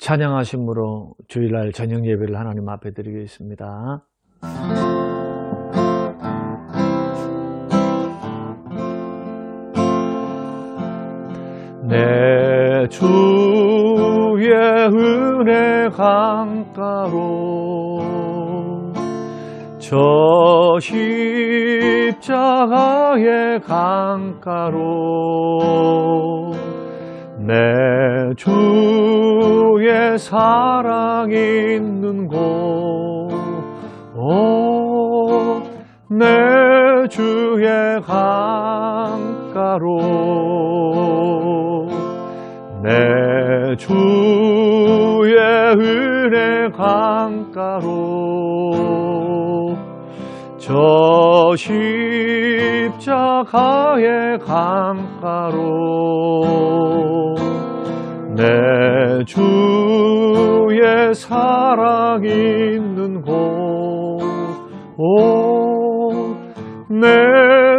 찬양하심으로 주일날 저녁 예배를 하나님 앞에 드리겠습니다. 내 주의 은혜 강가로 저 십자가의 강가로 내 주의 사랑 있는 곳 내 주의 강가로 내 주의 은혜 강가로 저 십자가의 강가로 내 주의 사랑 있는 곳 내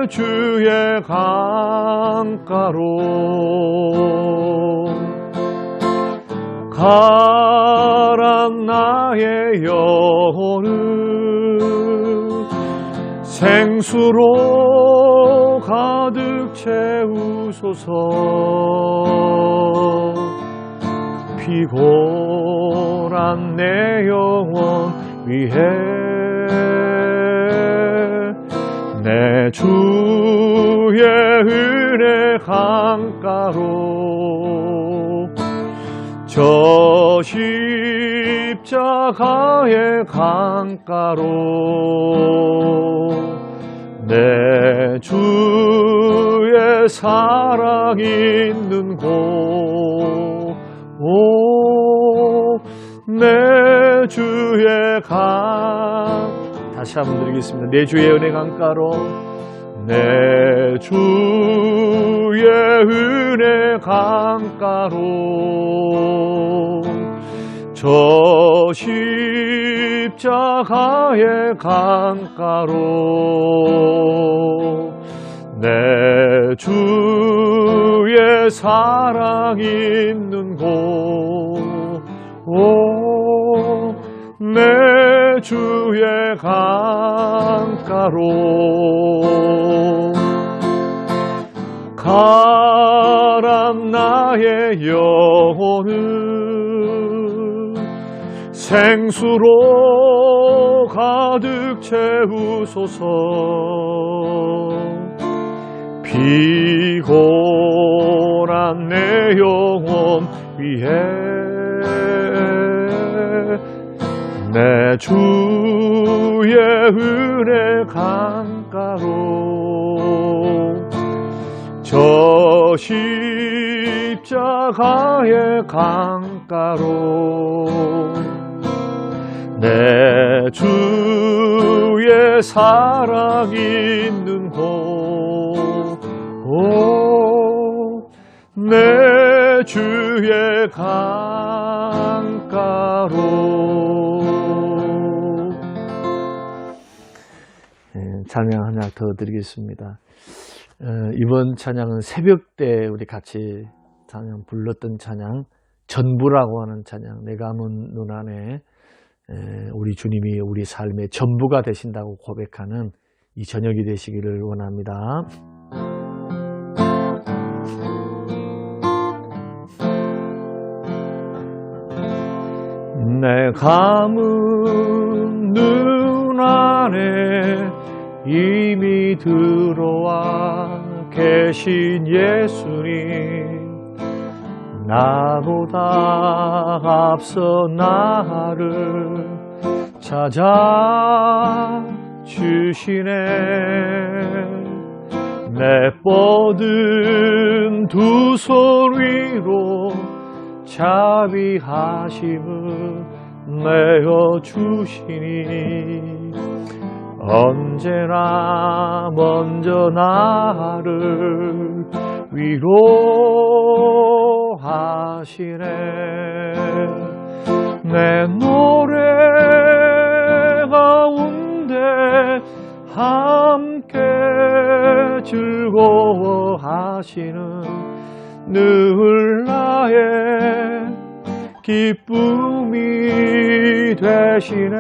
주의 강가로 가란 나의 영혼을 생수로 가득 채우소서. 피곤한 내 영혼 위해 내 주의 은혜 강가로 저 십자가의 강가로 내 주의 사랑 있는 곳 내 주의 다시 한번 드리겠습니다. 내 주의 은혜 강가로 내 주의 은혜 강가로 저 십자가의 강가로 내 주의 사랑 있는 곳 내 주의 강가로 가란 나의 영혼을 생수로 가득 채우소서. 피곤한 내 영혼 위해 내 주의 은혜 강가로 저 십자가의 강가로 내 주의 사랑 있는 곳 내 주의 강가로. 찬양 하나 더 드리겠습니다. 이번 찬양은 새벽 때 우리 같이 찬양 불렀던 찬양, 전부라고 하는 찬양, 내 감은 눈 안에 우리 주님이 우리 삶의 전부가 되신다고 고백하는 이 저녁이 되시기를 원합니다. 내 감은 눈 안에 이미 들어와 계신 예수님, 나보다 앞서 나를 찾아주시네. 내 뻗은 두 손 위로 자비하심을 내어주시니 언제나 먼저 나를 위로하시네. 내 노래 가운데 함께 즐거워하시는 늘 나의 기쁨이 되시네.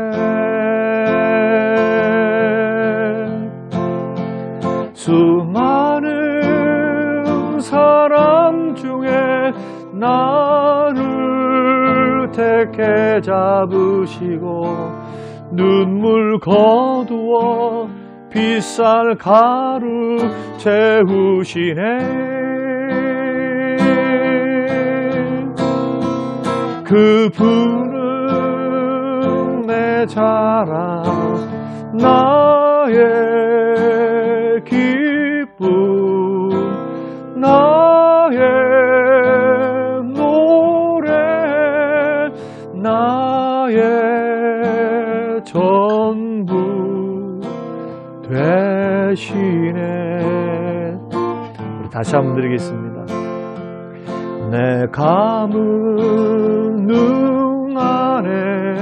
수많은 사람 중에 나를 택해 잡으시고 눈물 거두어 빗살 가루 채우시네. 그분은 내 자랑, 나의 기쁨, 나의 노래, 나의 전부 되시네. 우리 다시 한번 드리겠습니다. 내 가문 눈 안에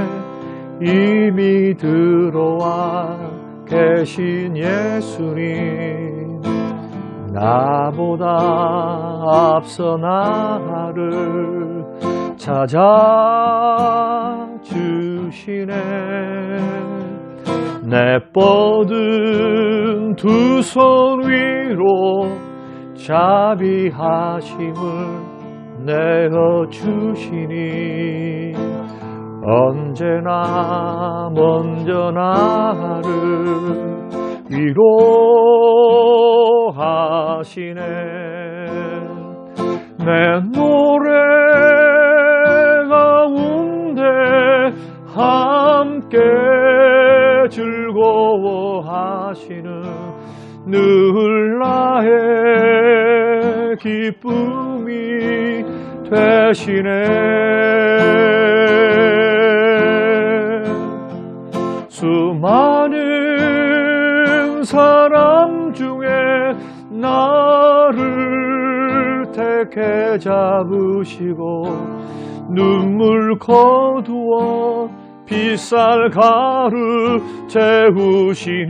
이미 들어와 계신 예수님, 나보다 앞서 나를 찾아주시네. 내 뻗은 두 손 위로 자비하심을 내어주시니 언제나 먼저 나를 위로하시네. 내 노래 가운데 함께 즐거워하시는 늘 나의 기쁨이 되시네. 수많은 사람 중에 나를 택해 잡으시고 눈물 거두어 빗살 가루 채우시니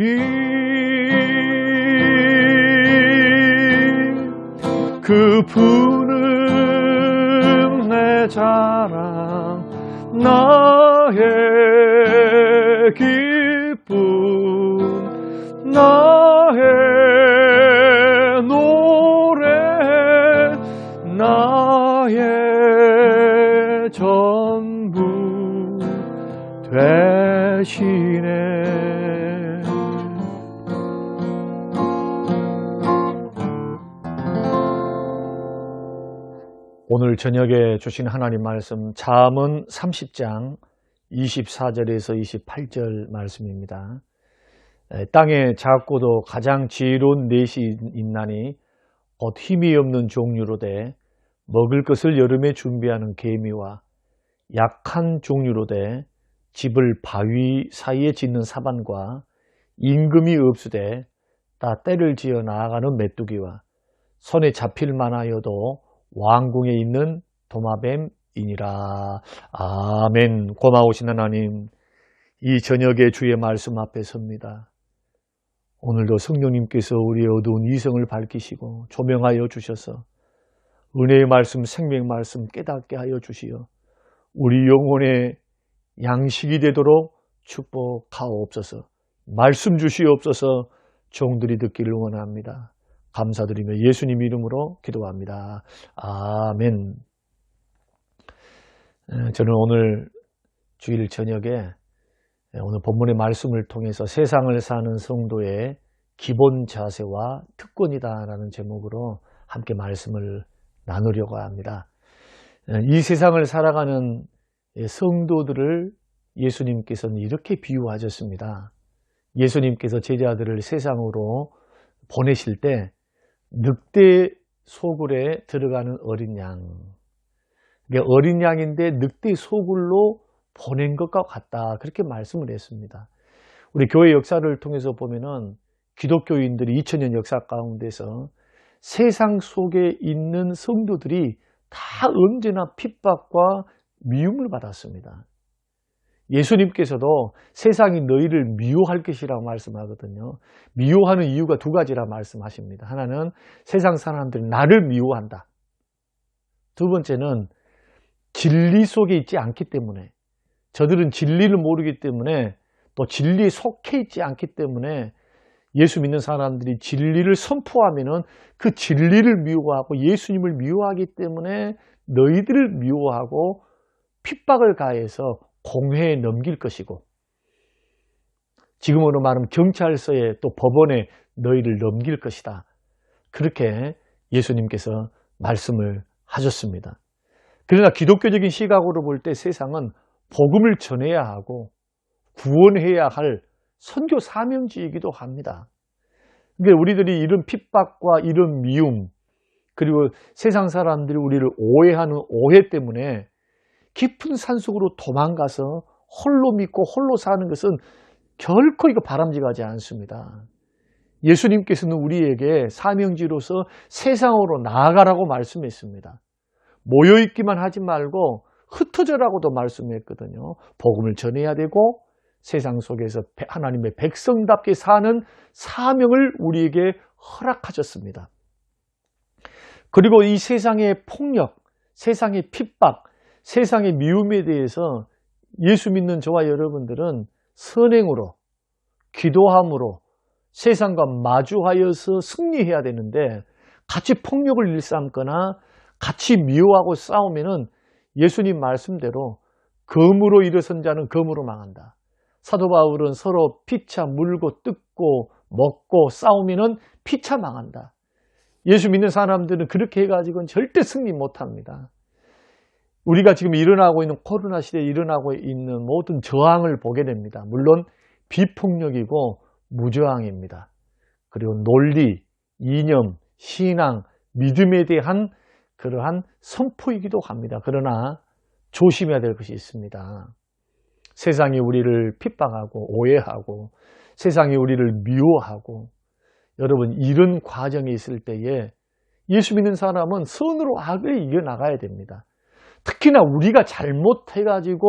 그분은 내 자랑, 나의 기쁨, 나의 노래, 나의 전부 되시네. 오늘 저녁에 주신 하나님 말씀 잠언 30장 24절에서 28절 말씀입니다. 땅에 작고도 가장 지혜로운 넷이 있나니 곧 힘이 없는 종류로 돼 먹을 것을 여름에 준비하는 개미와 약한 종류로 돼 집을 바위 사이에 짓는 사반과 임금이 없으되 다 때를 지어 나아가는 메뚜기와 손에 잡힐 만하여도 왕궁에 있는 도마뱀이니라. 아멘. 고마우신 하나님, 이 저녁에 주의 말씀 앞에 섭니다. 오늘도 성령님께서 우리의 어두운 이성을 밝히시고 조명하여 주셔서 은혜의 말씀, 생명 말씀 깨닫게 하여 주시어 우리 영혼의 양식이 되도록 축복하옵소서. 말씀 주시옵소서. 종들이 듣기를 원합니다. 감사드리며 예수님 이름으로 기도합니다. 아멘. 저는 오늘 주일 저녁에 오늘 본문의 말씀을 통해서 세상을 사는 성도의 기본 자세와 특권이다라는 제목으로 함께 말씀을 나누려고 합니다. 이 세상을 살아가는 성도들을 예수님께서는 이렇게 비유하셨습니다. 예수님께서 제자들을 세상으로 보내실 때 늑대 소굴에 들어가는 어린 양, 어린 양인데 늑대 소굴로 보낸 것과 같다, 그렇게 말씀을 했습니다. 우리 교회 역사를 통해서 보면은 기독교인들이 2000년 역사 가운데서 세상 속에 있는 성도들이 다 언제나 핍박과 미움을 받았습니다. 예수님께서도 세상이 너희를 미워할 것이라고 말씀하거든요. 미워하는 이유가 두 가지라 말씀하십니다. 하나는 세상 사람들이 나를 미워한다. 두 번째는 진리 속에 있지 않기 때문에, 저들은 진리를 모르기 때문에, 또 진리에 속해 있지 않기 때문에 예수 믿는 사람들이 진리를 선포하면은 그 진리를 미워하고 예수님을 미워하기 때문에 너희들을 미워하고 핍박을 가해서 공회에 넘길 것이고, 지금으로 말하면 경찰서에 또 법원에 너희를 넘길 것이다. 그렇게 예수님께서 말씀을 하셨습니다. 그러나 기독교적인 시각으로 볼 때 세상은 복음을 전해야 하고 구원해야 할 선교 사명지이기도 합니다. 그러니까 우리들이 이런 핍박과 이런 미움, 그리고 세상 사람들이 우리를 오해하는 오해 때문에 깊은 산속으로 도망가서 홀로 믿고 홀로 사는 것은 결코 이거 바람직하지 않습니다. 예수님께서는 우리에게 사명지로서 세상으로 나아가라고 말씀했습니다. 모여있기만 하지 말고 흩어져라고도 말씀했거든요. 복음을 전해야 되고 세상 속에서 하나님의 백성답게 사는 사명을 우리에게 허락하셨습니다. 그리고 이 세상의 폭력, 세상의 핍박, 세상의 미움에 대해서 예수 믿는 저와 여러분들은 선행으로, 기도함으로 세상과 마주하여서 승리해야 되는데, 같이 폭력을 일삼거나 같이 미워하고 싸우면은 예수님 말씀대로 검으로 일어선 자는 검으로 망한다. 사도 바울은 서로 피차 물고 뜯고 먹고 싸우면은 피차 망한다. 예수 믿는 사람들은 그렇게 해가지고는 절대 승리 못합니다. 우리가 지금 일어나고 있는 코로나 시대에 일어나고 있는 모든 저항을 보게 됩니다. 물론 비폭력이고 무저항입니다. 그리고 논리, 이념, 신앙, 믿음에 대한 그러한 선포이기도 합니다. 그러나 조심해야 될 것이 있습니다. 세상이 우리를 핍박하고 오해하고 세상이 우리를 미워하고, 여러분 이런 과정이 있을 때에 예수 믿는 사람은 선으로 악을 이겨나가야 됩니다. 특히나 우리가 잘못해가지고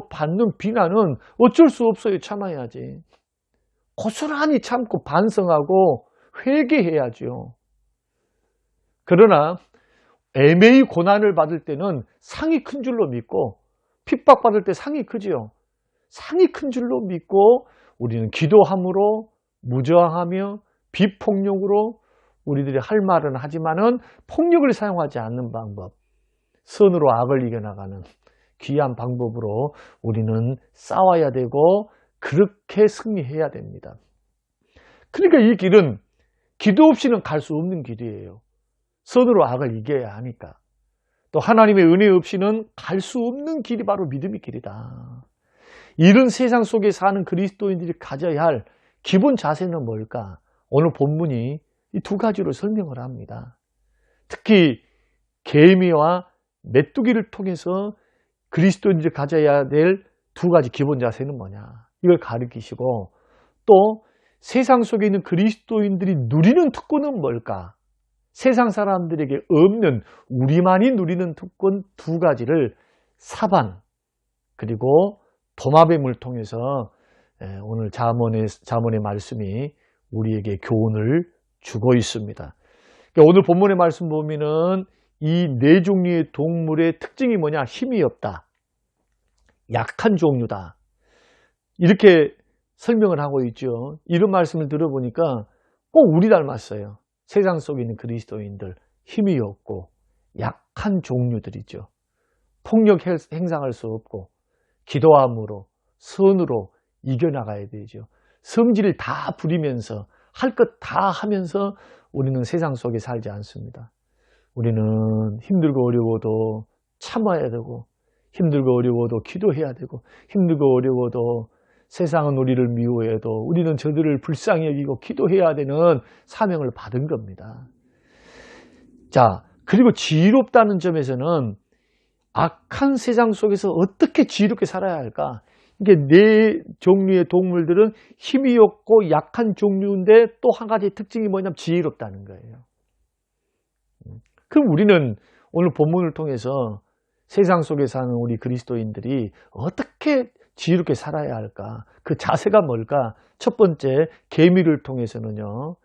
받는 비난은 어쩔 수 없어요. 참아야지. 고스란히 참고 반성하고 회개해야죠. 그러나 애매히 고난을 받을 때는 상이 큰 줄로 믿고, 핍박받을 때 상이 크지요. 상이 큰 줄로 믿고 우리는 기도함으로, 무저항하며 비폭력으로 우리들이 할 말은 하지만은 폭력을 사용하지 않는 방법, 선으로 악을 이겨나가는 귀한 방법으로 우리는 싸워야 되고 그렇게 승리해야 됩니다. 그러니까 이 길은 기도 없이는 갈 수 없는 길이에요. 선으로 악을 이겨야 하니까. 또 하나님의 은혜 없이는 갈 수 없는 길이 바로 믿음의 길이다. 이런 세상 속에 사는 그리스도인들이 가져야 할 기본 자세는 뭘까? 오늘 본문이 이 두 가지로 설명을 합니다. 특히 계미와 메뚜기를 통해서 그리스도인들이 가져야 될 두 가지 기본 자세는 뭐냐? 이걸 가르치시고, 또 세상 속에 있는 그리스도인들이 누리는 특권은 뭘까? 세상 사람들에게 없는, 우리만이 누리는 특권 두 가지를 사반, 그리고 도마뱀을 통해서 오늘 잠언의 말씀이 우리에게 교훈을 주고 있습니다. 그러니까 오늘 본문의 말씀 보면은 이 네 종류의 동물의 특징이 뭐냐? 힘이 없다, 약한 종류다, 이렇게 설명을 하고 있죠. 이런 말씀을 들어보니까 꼭 우리 닮았어요. 세상 속에 있는 그리스도인들, 힘이 없고 약한 종류들이죠. 폭력 행사할 수 없고 기도함으로, 선으로 이겨나가야 되죠. 성질을 다 부리면서 할 것 다 하면서 우리는 세상 속에 살지 않습니다. 우리는 힘들고 어려워도 참아야 되고, 힘들고 어려워도 기도해야 되고, 힘들고 어려워도 세상은 우리를 미워해도 우리는 저들을 불쌍히 여기고 기도해야 되는 사명을 받은 겁니다. 자, 그리고 지혜롭다는 점에서는 악한 세상 속에서 어떻게 지혜롭게 살아야 할까? 이게 네 종류의 동물들은 힘이 없고 약한 종류인데 또 한 가지 특징이 뭐냐면 지혜롭다는 거예요. 그럼 우리는 오늘 본문을 통해서 세상 속에 사는 우리 그리스도인들이 어떻게 지혜롭게 살아야 할까? 그 자세가 뭘까? 첫 번째, 계미를 통해서는요,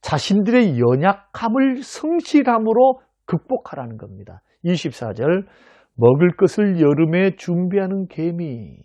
자신들의 연약함을 성실함으로 극복하라는 겁니다. 24절 먹을 것을 여름에 준비하는 개미.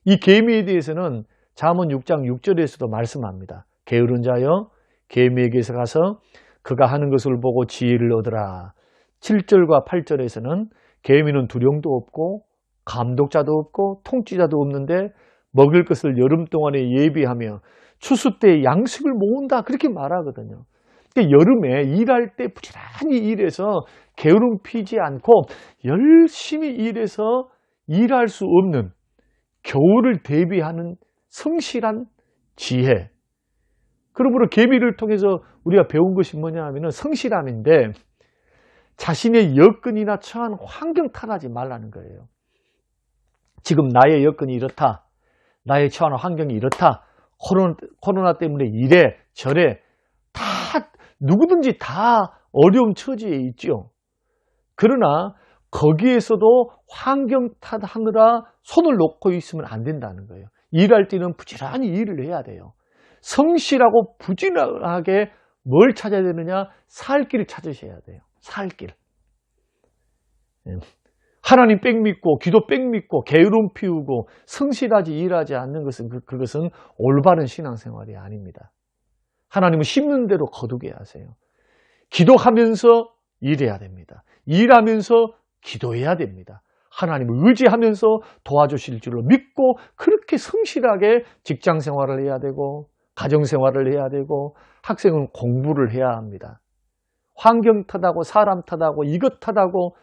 이 개미에 대해서는 잠언 6장 6절에서도 말씀합니다. 게으른 자여 개미에게서 가서 그가 하는 것을 보고 지혜를 얻으라. 7절과 8절에서는 개미는 두령도 없고 감독자도 없고 통치자도 없는데 먹을 것을 여름 동안에 예비하며 추수 때 양식을 모은다 그렇게 말하거든요. 그러니까 여름에 일할 때 부지런히 일해서 게으름 피지 않고 열심히 일해서 일할 수 없는 겨울을 대비하는 성실한 지혜. 그러므로 개미를 통해서 우리가 배운 것이 뭐냐 하면 성실함인데 자신의 여건이나 처한 환경 탓하지 말라는 거예요. 지금 나의 여건이 이렇다. 나의 처한 환경이 이렇다. 코로나 때문에 이래 저래 다 누구든지 다 어려운 처지에 있죠. 그러나 거기에서도 환경 탓하느라 손을 놓고 있으면 안 된다는 거예요. 일할 때는 부지런히 일을 해야 돼요. 성실하고 부지런하게 뭘 찾아야 되느냐? 살 길을 찾으셔야 돼요. 살 길. 하나님 빽 믿고 기도 빽 믿고 게으름 피우고 성실하지 일하지 않는 것은 그것은 올바른 신앙생활이 아닙니다. 하나님은 심는 대로 거두게 하세요. 기도하면서 일해야 됩니다. 일하면서 기도해야 됩니다. 하나님을 의지하면서 도와주실 줄로 믿고 그렇게 성실하게 직장 생활을 해야 되고 가정 생활을 해야 되고 학생은 공부를 해야 합니다. 환경 탓하고 사람 탓하고 이것 탓하고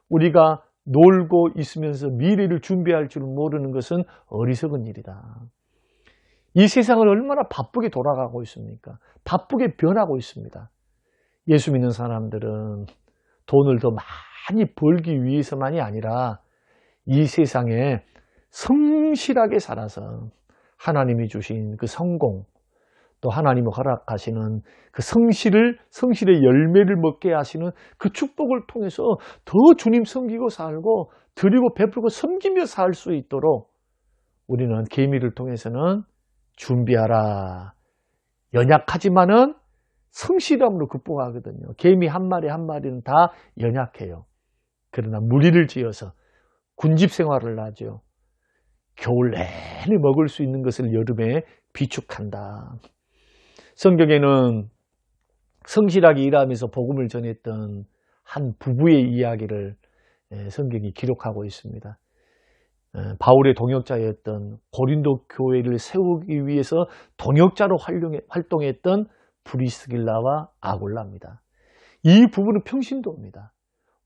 우리가 놀고 있으면서 미래를 준비할 줄 모르는 것은 어리석은 일이다. 이 세상을 얼마나 바쁘게 돌아가고 있습니까? 바쁘게 변하고 있습니다. 예수 믿는 사람들은 돈을 더 많이 벌기 위해서만이 아니라 이 세상에 성실하게 살아서 하나님이 주신 그 성공, 또 하나님이 허락하시는 그 성실의 열매를 먹게 하시는 그 축복을 통해서 더 주님 섬기고 살고 드리고 베풀고 섬기며 살 수 있도록 우리는 계미를 통해서는 준비하라. 연약하지만은 성실함으로 극복하거든요. 개미 한 마리 한 마리는 다 연약해요. 그러나 무리를 지어서 군집 생활을 하죠. 겨울 내내 먹을 수 있는 것을 여름에 비축한다. 성경에는 성실하게 일하면서 복음을 전했던 한 부부의 이야기를 성경이 기록하고 있습니다. 바울의 동역자였던 고린도 교회를 세우기 위해서 동역자로 활동했던 브리스길라와 아굴라입니다. 이 부부는 평신도입니다.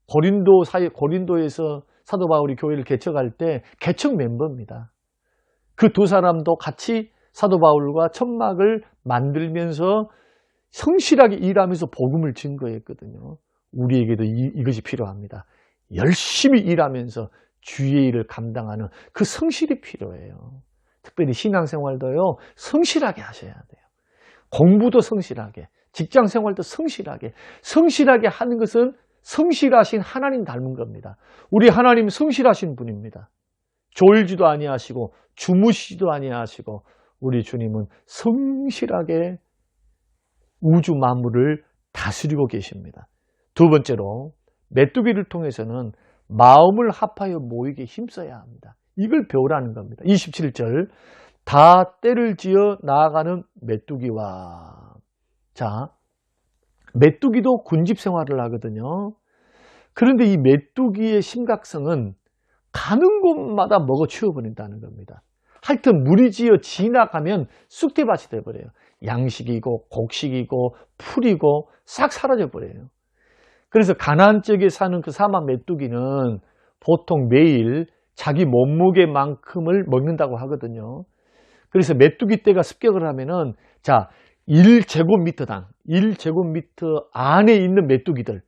고린도에서 사도 바울이 교회를 개척할 때 개척 멤버입니다. 그 두 사람도 같이 사도 바울과 천막을 만들면서 성실하게 일하면서 복음을 증거했거든요. 우리에게도 이것이 필요합니다. 열심히 일하면서 주의 일을 감당하는 그 성실이 필요해요. 특별히 신앙생활도요, 성실하게 하셔야 돼요. 공부도 성실하게, 직장생활도 성실하게 하는 것은 성실하신 하나님 닮은 겁니다. 우리 하나님은 성실하신 분입니다. 졸지도 아니하시고 주무시지도 아니하시고 우리 주님은 성실하게 우주 만물을 다스리고 계십니다. 두 번째로 메뚜기를 통해서는 마음을 합하여 모이게 힘써야 합니다. 이걸 배우라는 겁니다. 27절 다 때를 지어 나아가는 메뚜기와 자 메뚜기도 군집 생활을 하거든요. 그런데 이 메뚜기의 심각성은 가는 곳마다 먹어 치워버린다는 겁니다. 하여튼 무리지어 지나가면 쑥대밭이 돼버려요. 양식이고 곡식이고 풀이고 싹 사라져버려요. 그래서 가나안 지역에 사는 그 사막 메뚜기는 보통 매일 자기 몸무게만큼을 먹는다고 하거든요. 그래서 메뚜기 떼가 습격을 하면은 자 1제곱미터당 1제곱미터 안에 있는 메뚜기들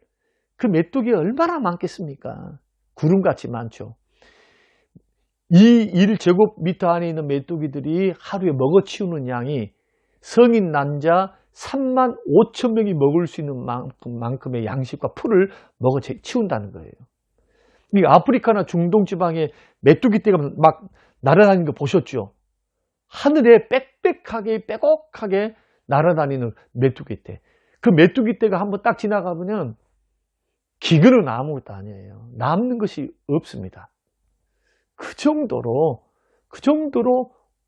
그 메뚜기가 얼마나 많겠습니까? 구름같이 많죠. 이 1제곱미터 안에 있는 메뚜기들이 하루에 먹어치우는 양이 성인 남자 3만 5천 명이 먹을 수 있는 만큼의 양식과 풀을 먹어치운다는 거예요. 아프리카나 중동 지방에 메뚜기 떼가 막 날아다니는 거 보셨죠? 하늘에 빽빽하게 빼곡하게 날아다니는 메뚜기 떼. 그 메뚜기 떼가 한번 딱 지나가면 기근은 아무것도 아니에요. 남는 것이 없습니다. 그 정도로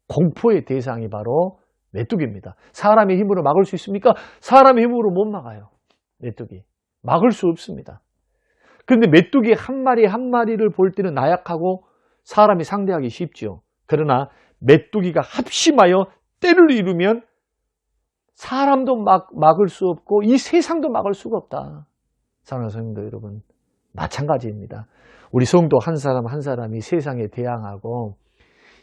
공포의 대상이 바로 메뚜기입니다. 사람의 힘으로 막을 수 있습니까? 사람의 힘으로 못 막아요. 메뚜기. 막을 수 없습니다. 그런데 메뚜기 한 마리 한 마리를 볼 때는 나약하고 사람이 상대하기 쉽죠. 그러나 메뚜기가 합심하여 때를 이루면 사람도 막을 수 없고 이 세상도 막을 수가 없다. 사랑하는 성도 여러분, 마찬가지입니다. 우리 성도 한 사람 한 사람이 세상에 대항하고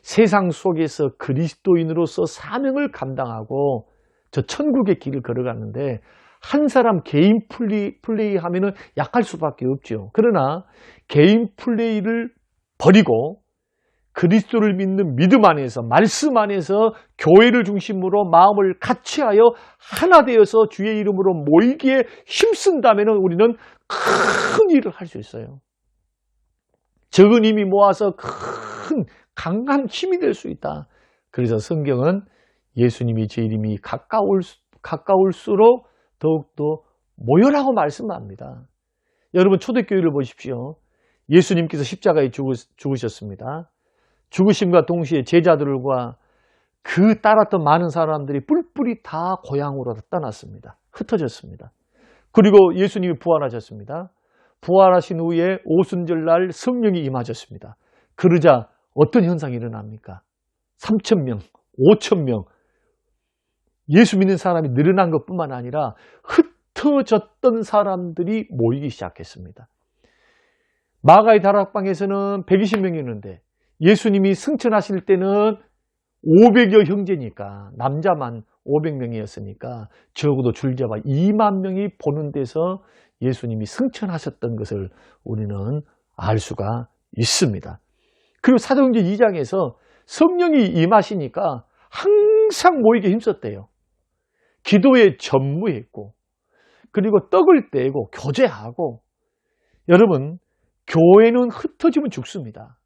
세상 속에서 그리스도인으로서 사명을 감당하고 저 천국의 길을 걸어가는데 한 사람 개인 플레이 하면은 약할 수밖에 없죠. 그러나 개인 플레이를 버리고 그리스도를 믿는 믿음 안에서 말씀 안에서 교회를 중심으로 마음을 같이하여 하나 되어서 주의 이름으로 모이기에 힘쓴다면 우리는 큰 일을 할 수 있어요. 적은 힘이 모아서 큰 강한 힘이 될 수 있다. 그래서 성경은 예수님이 제 이름이 가까울수록 더욱더 모여라고 말씀합니다. 여러분 초대교회를 보십시오. 예수님께서 십자가에 죽으셨습니다. 죽으심과 동시에 제자들과 그 따랐던 많은 사람들이 뿔뿔이 다 고향으로 떠났습니다. 흩어졌습니다. 그리고 예수님이 부활하셨습니다. 부활하신 후에 오순절날 성령이 임하셨습니다. 그러자 어떤 현상이 일어납니까? 3,000명, 5,000명 예수 믿는 사람이 늘어난 것뿐만 아니라 흩어졌던 사람들이 모이기 시작했습니다. 마가의 다락방에서는 120명이었는데 예수님이 승천하실 때는 500여 형제니까 남자만 500명이었으니까 적어도 줄잡아 2만 명이 보는 데서 예수님이 승천하셨던 것을 우리는 알 수가 있습니다. 그리고 사도행전 2장에서 성령이 임하시니까 항상 모이게 힘썼대요. 기도에 전무했고 그리고 떡을 떼고 교제하고. 여러분, 교회는 흩어지면 죽습니다.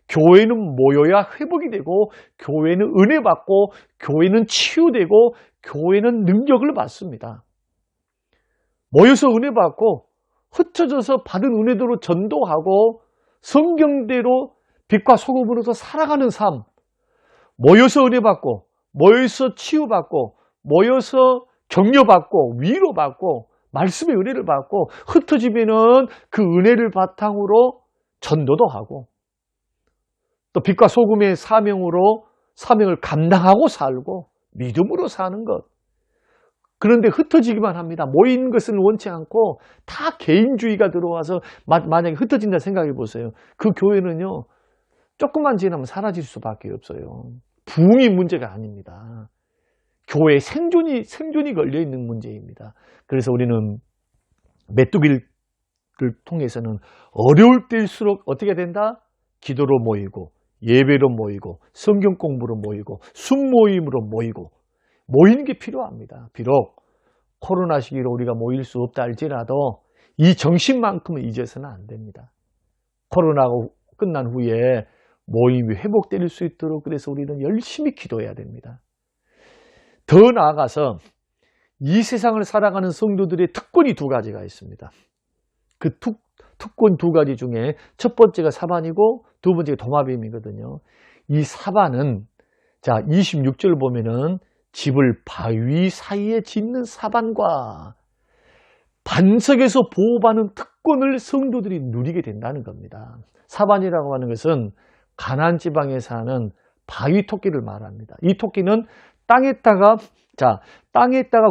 교회는 모여야 회복이 되고 교회는 은혜 받고 교회는 치유되고 교회는 능력을 받습니다. 모여서 은혜 받고 흩어져서 받은 은혜대로 전도하고 성경대로 빛과 소금으로서 살아가는 삶, 모여서 은혜 받고 모여서 치유받고 모여서 격려받고 위로받고 말씀의 은혜를 받고 흩어지면은 그 은혜를 바탕으로 전도도 하고 또 빛과 소금의 사명을 감당하고 살고 믿음으로 사는 것. 그런데 흩어지기만 합니다. 모인 것은 원치 않고 다 개인주의가 들어와서 만약에 흩어진다 생각해 보세요. 그 교회는요, 조금만 지나면 사라질 수밖에 없어요. 부흥이 문제가 아닙니다. 교회의 생존이 걸려있는 문제입니다. 그래서 우리는 메뚜기를 통해서는 어려울 때일수록 어떻게 된다? 기도로 모이고 예배로 모이고 성경 공부로 모이고 순모임으로 모이고 모이는 게 필요합니다. 비록 코로나 시기로 우리가 모일 수 없다 할지라도 이 정신만큼은 잊어서는 안 됩니다. 코로나가 끝난 후에 모임이 회복될 수 있도록 그래서 우리는 열심히 기도해야 됩니다. 더 나아가서 이 세상을 살아가는 성도들의 특권이 두 가지가 있습니다. 그 특권 두 가지 중에 첫 번째가 사반이고 두 번째가 도마뱀이거든요. 이 사반은 자 26절 보면은 집을 바위 사이에 짓는 사반과 반석에서 보호받는 특권을 성도들이 누리게 된다는 겁니다. 사반이라고 하는 것은 가나안 지방에 사는 바위 토끼를 말합니다. 이 토끼는 땅에다가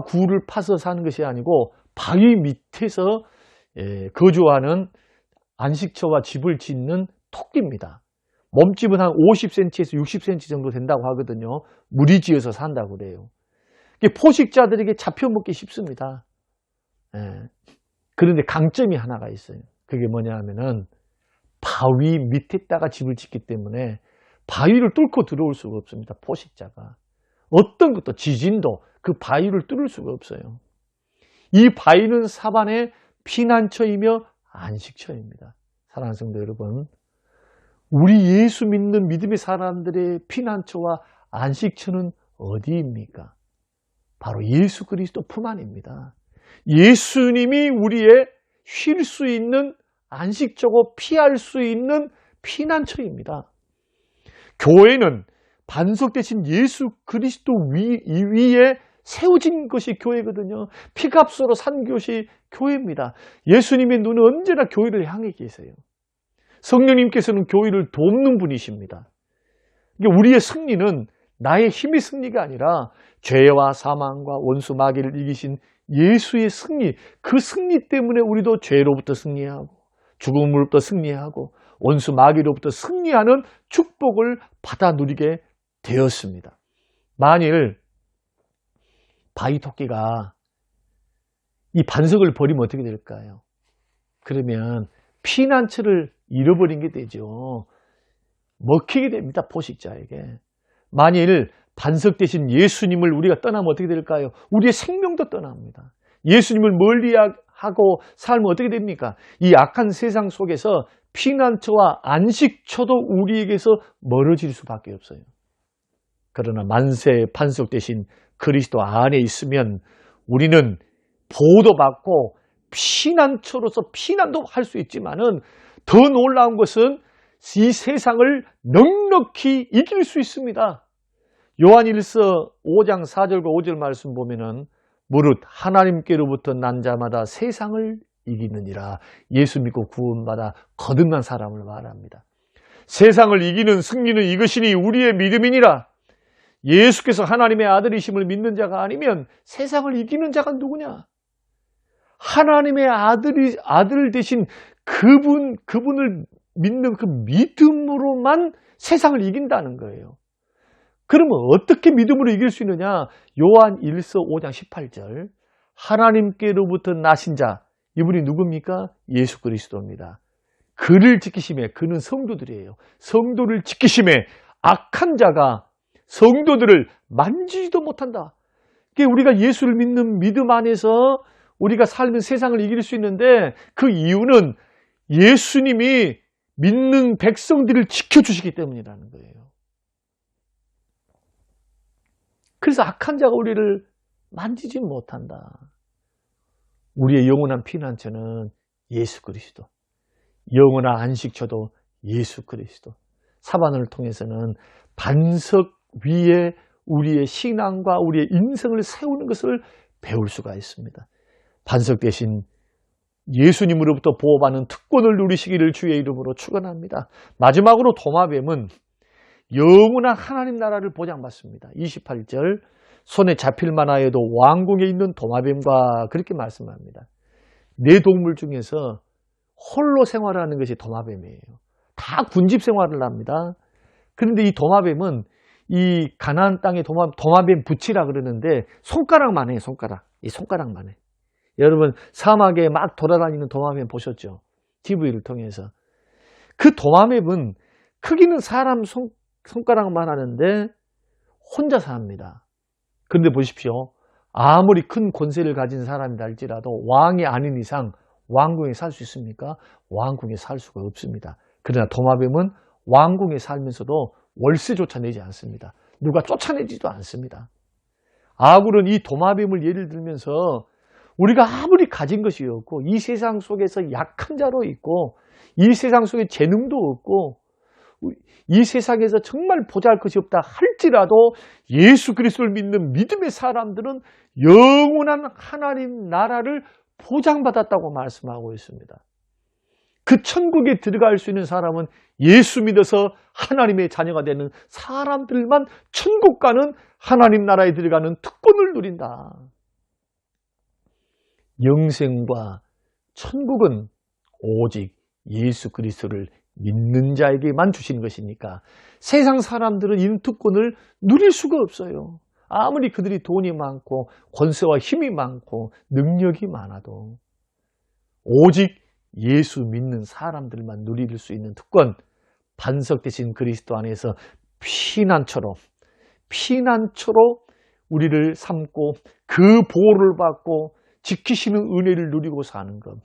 굴을 파서 사는 것이 아니고 바위 밑에서 거주하는 안식처와 집을 짓는 토끼입니다. 몸집은 한 50cm에서 60cm 정도 된다고 하거든요. 무리지어서 산다고 그래요. 포식자들에게 잡혀먹기 쉽습니다. 그런데 강점이 하나가 있어요. 그게 뭐냐 하면은 바위 밑에다가 집을 짓기 때문에 바위를 뚫고 들어올 수가 없습니다. 포식자가. 어떤 것도 지진도 그 바위를 뚫을 수가 없어요. 이 바위는 사반의 피난처이며 안식처입니다. 사랑하는 성도 여러분, 우리 예수 믿는 믿음의 사람들의 피난처와 안식처는 어디입니까? 바로 예수 그리스도 품 안입니다. 예수님이 우리의 쉴 수 있는, 안식처고 피할 수 있는 피난처입니다. 교회는 반석 대신 예수 그리스도 위에 세워진 것이 교회거든요. 피값으로 산 것이 교회입니다. 예수님의 눈은 언제나 교회를 향해 계세요. 성령님께서는 교회를 돕는 분이십니다. 우리의 승리는 나의 힘의 승리가 아니라 죄와 사망과 원수 마귀를 이기신 예수의 승리, 그 승리 때문에 우리도 죄로부터 승리하고 죽음으로부터 승리하고 원수 마귀로부터 승리하는 축복을 받아 누리게 되었습니다. 만일 바위토끼가 이 반석을 버리면 어떻게 될까요? 그러면 피난처를 잃어버린 게 되죠. 먹히게 됩니다, 포식자에게. 만일 반석 대신 예수님을 우리가 떠나면 어떻게 될까요? 우리의 생명도 떠납니다. 예수님을 멀리하고 살면 어떻게 됩니까? 이 악한 세상 속에서 피난처와 안식처도 우리에게서 멀어질 수밖에 없어요. 그러나 만세 반석 대신 그리스도 안에 있으면 우리는 보호도 받고 피난처로서 피난도 할 수 있지만은 더 놀라운 것은 이 세상을 넉넉히 이길 수 있습니다. 요한일서 5장 4절과 5절 말씀 보면은 무릇 하나님께로부터 난 자마다 세상을 이기느니라. 예수 믿고 구원받아 거듭난 사람을 말합니다. 세상을 이기는 승리는 이것이니 우리의 믿음이니라. 예수께서 하나님의 아들이심을 믿는 자가 아니면 세상을 이기는 자가 누구냐? 하나님의 아들 대신 그분을 믿는 그 믿음으로만 세상을 이긴다는 거예요. 그러면 어떻게 믿음으로 이길 수 있느냐? 요한 1서 5장 18절. 하나님께로부터 나신 자, 이분이 누굽니까? 예수 그리스도입니다. 그를 지키심에, 그는 성도들이에요. 성도를 지키심에 악한 자가 성도들을 만지지도 못한다. 우리가 예수를 믿는 믿음 안에서 우리가 살면 세상을 이길 수 있는데 그 이유는 예수님이 믿는 백성들을 지켜주시기 때문이라는 거예요. 그래서 악한 자가 우리를 만지지 못한다. 우리의 영원한 피난처는 예수 그리스도. 영원한 안식처도 예수 그리스도. 사반을 통해서는 반석 위에 우리의 신앙과 우리의 인생을 세우는 것을 배울 수가 있습니다. 반석 대신 예수님으로부터 보호받는 특권을 누리시기를 주의 이름으로 축원합니다. 마지막으로 도마뱀은 영원한 하나님 나라를 보장받습니다. 28절 손에 잡힐만 하여도 왕궁에 있는 도마뱀과 그렇게 말씀합니다. 네 동물 중에서 홀로 생활하는 것이 도마뱀이에요. 다 군집 생활을 합니다. 그런데 이 도마뱀은 이 가나안 땅의 도마뱀 부치라 그러는데 손가락만 해요. 이 손가락만 해. 여러분 사막에 막 돌아다니는 도마뱀 보셨죠? TV를 통해서. 그 도마뱀은 크기는 사람 손가락만 하는데 혼자 삽니다. 그런데 보십시오. 아무리 큰 권세를 가진 사람이다 할지라도 왕이 아닌 이상 왕궁에 살 수 있습니까? 왕궁에 살 수가 없습니다. 그러나 도마뱀은 왕궁에 살면서도 월세조차 내지 않습니다. 누가 쫓아내지도 않습니다. 아굴은 이 도마뱀을 예를 들면서 우리가 아무리 가진 것이 없고 이 세상 속에서 약한 자로 있고 이 세상 속에 재능도 없고 이 세상에서 정말 보잘것이 없다 할지라도 예수 그리스도를 믿는 믿음의 사람들은 영원한 하나님 나라를 보장받았다고 말씀하고 있습니다. 그 천국에 들어갈 수 있는 사람은 예수 믿어서 하나님의 자녀가 되는 사람들만 천국 가는 하나님 나라에 들어가는 특권을 누린다. 영생과 천국은 오직 예수 그리스도를 믿는 자에게만 주시는 것이니까 세상 사람들은 이 특권을 누릴 수가 없어요. 아무리 그들이 돈이 많고 권세와 힘이 많고 능력이 많아도 오직 예수 믿는 사람들만 누릴 수 있는 특권, 반석 대신 그리스도 안에서 피난처로 우리를 삼고 그 보호를 받고 지키시는 은혜를 누리고 사는 것,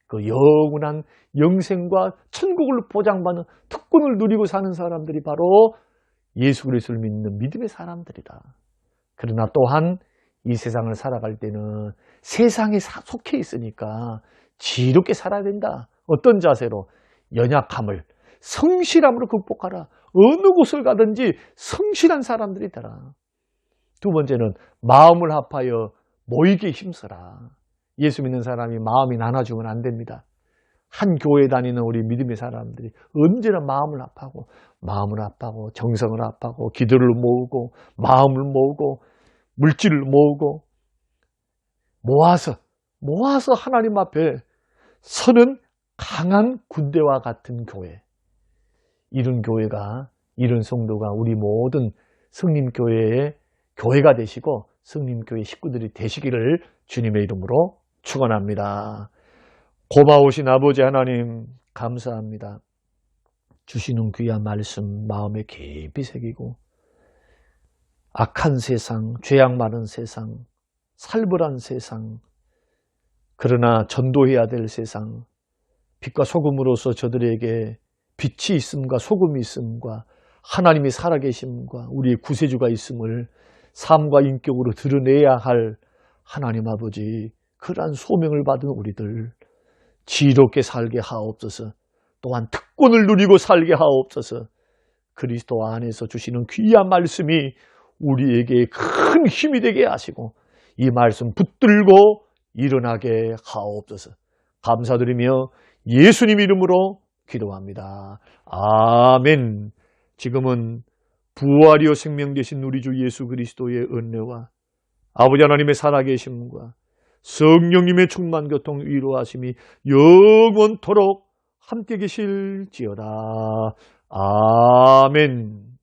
그 영원한 영생과 천국을 보장받는 특권을 누리고 사는 사람들이 바로 예수 그리스도를 믿는 믿음의 사람들이다. 그러나 또한 이 세상을 살아갈 때는 세상에 속해 있으니까 지혜롭게 살아야 된다. 어떤 자세로? 연약함을 성실함으로 극복하라. 어느 곳을 가든지 성실한 사람들이 되라. 두 번째는 마음을 합하여 모이게 힘써라. 예수 믿는 사람이 마음이 나눠주면 안 됩니다. 한 교회 다니는 우리 믿음의 사람들이 언제나 마음을 합하고 정성을 합하고 기도를 모으고 마음을 모으고 물질을 모으고 모아서 하나님 앞에 서는 강한 군대와 같은 교회. 이런 교회가, 이런 성도가 우리 모든 성림교회의 교회가 되시고 성림교회 식구들이 되시기를 주님의 이름으로 축원합니다. 고마우신 아버지 하나님 감사합니다. 주시는 귀한 말씀 마음에 깊이 새기고 악한 세상, 죄악 많은 세상, 살벌한 세상, 그러나 전도해야 될 세상, 빛과 소금으로서 저들에게 빛이 있음과 소금이 있음과 하나님이 살아계심과 우리의 구세주가 있음을 삶과 인격으로 드러내야 할 하나님 아버지, 그러한 소명을 받은 우리들 지혜롭게 살게 하옵소서. 또한 특권을 누리고 살게 하옵소서. 그리스도 안에서 주시는 귀한 말씀이 우리에게 큰 힘이 되게 하시고 이 말씀 붙들고 일어나게 하옵소서. 감사드리며 예수님 이름으로 기도합니다. 아멘. 지금은 부활이요 생명 되신 우리 주 예수 그리스도의 은혜와 아버지 하나님의 살아계심과 성령님의 충만 교통 위로하심이 영원토록 함께 계실지어다. 아멘.